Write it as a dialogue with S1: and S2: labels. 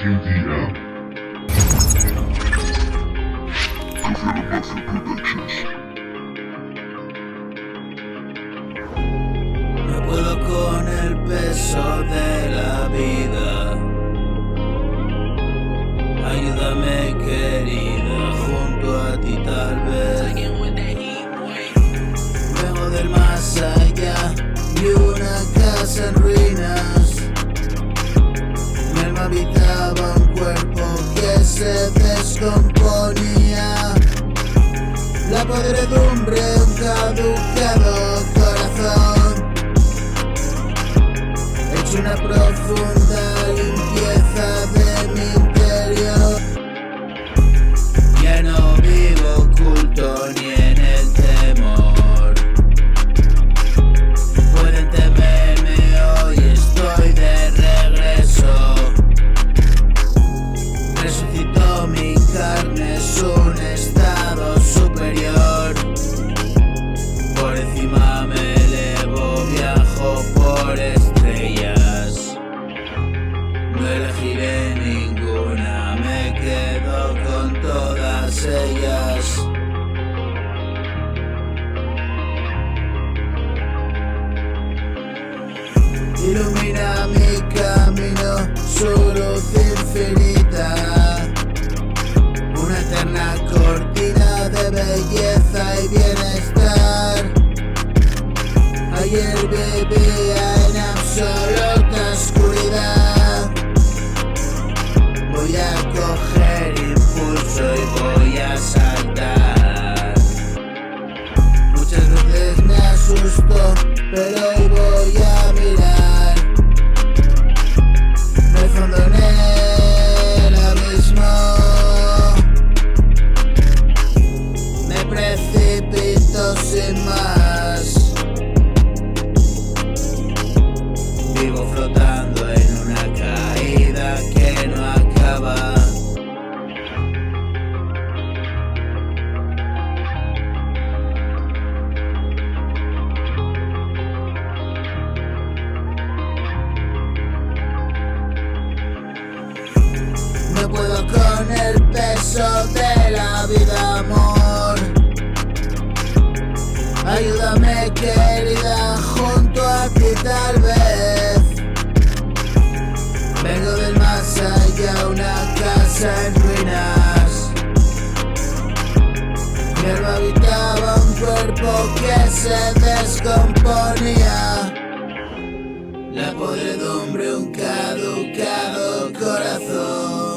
S1: KDM. Massive Productions.
S2: No puedo con el peso de la vida. Ayúdame, querida, junto a ti tal vez. Vengo del más allá y una casa en ruinas. Mi alma habitaba un cuerpo que se descomponía. La podredumbre, un caducado corazón. He hecho una profunda limpieza de mi interior. Ya no vivo oculto ni en el temor. Pueden temerme, hoy estoy de regreso. Resucitó mi carne, es un estado superior. Por encima me elevo, viajo por estrellas. No elegiré ninguna, me quedo con todas ellas. Ilumina mi camino, su luz infinita. Una eterna cortina de belleza y bienestar. Ayer vivía en absoluta oscuridad. Voy a coger impulso y voy a saltar. Muchas veces me asusto, pero hoy voy a mirar. No hay fondo en el abismo. Me precipito sin más. Vivo flotando en una caída que no acaba. No puedo con el peso de la vida, amor. Ayúdame, querida, junto a ti tal vez. Vengo del más allá, una casa en ruinas. Mi alma habitaba un cuerpo que se descomponía. La podredumbre, un caducado corazón.